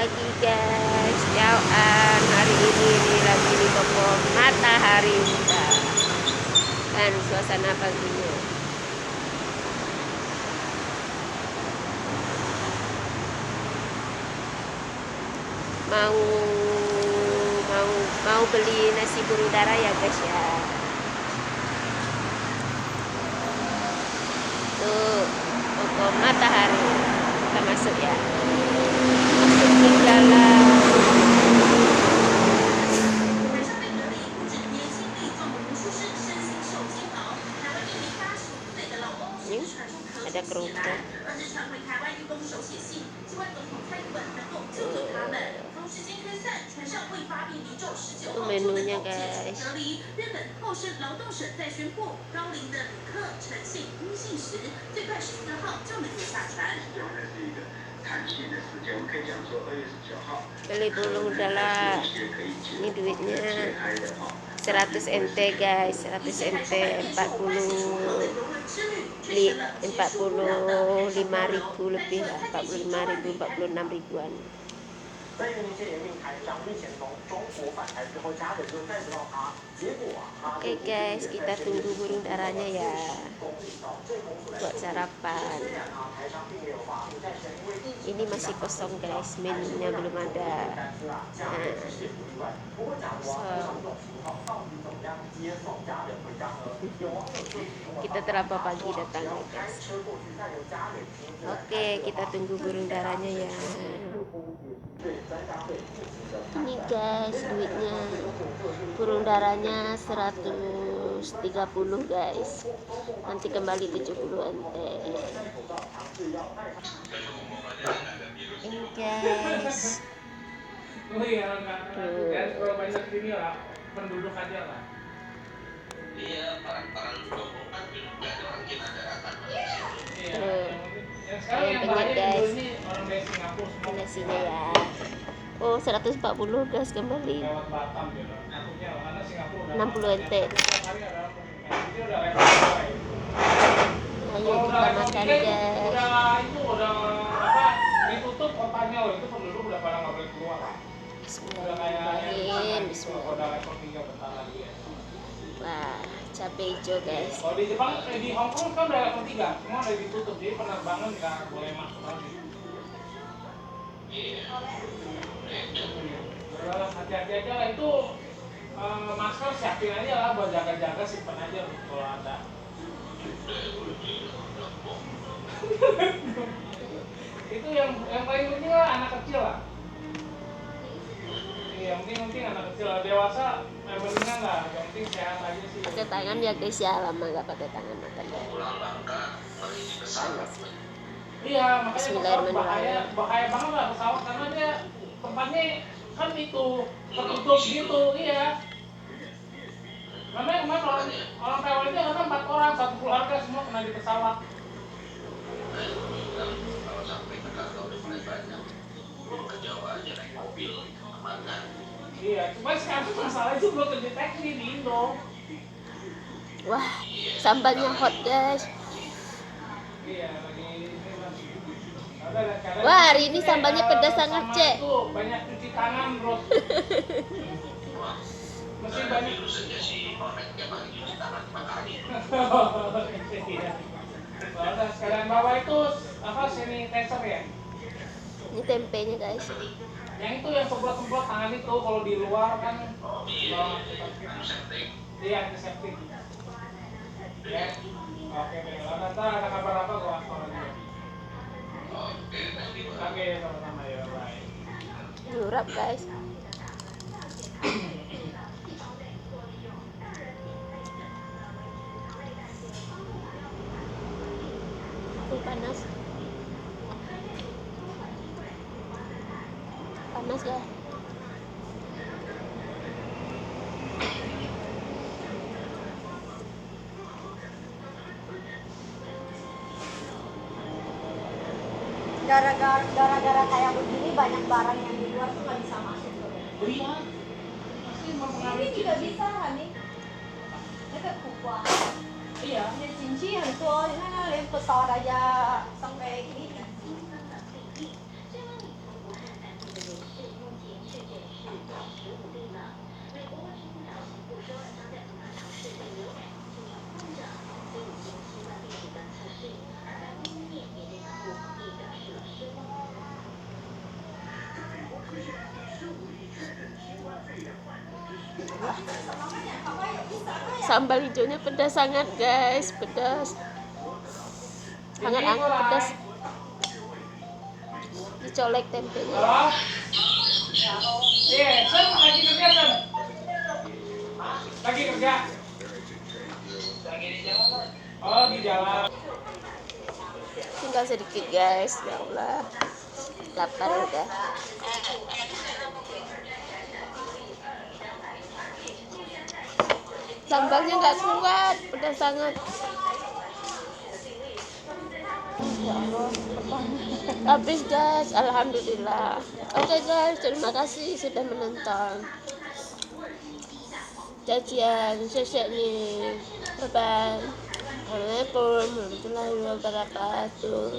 pagi guys, jauhan hari ini lagi di toko Matahari Indah kan suasana paginya. Mau beli nasi burung dara ya guys ya. Tuh toko Matahari, kita masuk ya. Masuk di dalam. Ini ada kerupuk. Itu menunya guys. Beli burung dara, ini duitnya 100 NT guys, 100 NT 45.000 lebih lah, 45.000 46 ribuan. Oke guys, kita tunggu burung daranya ya buat sarapan. Ini masih kosong guys, menunya belum ada. Kita terlalu pagi datang guys. Oke, kita tunggu burung daranya ya. Ini guys duitnya, burung daranya 130 guys, nanti kembali 70 NT. Ini guys. Oh iya, guys, kalau banyak sini lah, penduduk aja lah. Iya, barang-barang kan mungkin ada akan masuk. Yang banyak guys. Ini orang dari Singapura semua. Nasinya ya. Oh 140 guys kembali. 60 NT. Ayo kita makan guys. Ditutup kotanya loh, itu penduduk udah pada nggak boleh keluar. Bismillahirrahmanirrahim. Wah, cabai hijau guys. Kalau di Jepang, di Hong Kong kan udah level 3, semua udah ditutup, jadi penerbangan nggak boleh masuk lagi. Hati-hati aja lah, itu masker siapin aja lah buat jaga-jaga, simpen aja kalau ada. Itu yang paling penting lah anak kecil lah. Yang penting anak kecil, dewasa mendingan lah, yang penting sehat aja sih. Pakai tangan ya guys ya, lama nggak pakai tangan makan. Iya, makanya bahaya banget lah pesawat karena dia tempatnya kan itu tertutup gitu, iya. Namanya kemarin orang Taiwan itu karena 4 orang, satu keluarga semua kena di pesawat. Kalau sampai Jakarta udah mulai banyak, ke Jawa aja naik mobil kemana? Iya, cuma sekarang masalahnya itu belum terdeteksi di Indo. Wah, sambalnya hot guys. Iya, wah, hari ini sambalnya pedas sangat cek. Banyak cuci tangan bro. Masih banyak. Udah sekalian bawa itu apa sanitizer ya? Ini tempenya guys. Yang itu yang semprot-semprot tangan itu kalau di luar kan. Iya, antiseptik. Ya. Oke, nanti ada kabar apa gua kalau dia. Oke, sama-sama ya, bye. Lurap guys. Panas. Panas ya. Gara-gara kayak begini banyak barang yang di luar tuh nggak bisa masuk. Iya. Ini juga bisa nih. Ini kan kuah. Iya. Ini cincin tuh, ini pesawat aja sampai ini. Sambal hijaunya pedas sangat guys, pedas, hangat-hangat pedas. Dicolek tempenya. Iya, Sen lagi kerja, Sen. Lagi kerja. Oh, di jalan. Tinggal sedikit guys, ya Allah, lapar udah. Sambalnya nggak kuat, pedas sangat. Habis guys, alhamdulillah. Oke guys, terima kasih sudah menonton. Cacian, sesek nih. Bye bye. Assalamualaikum warahmatullahi wabarakatuh.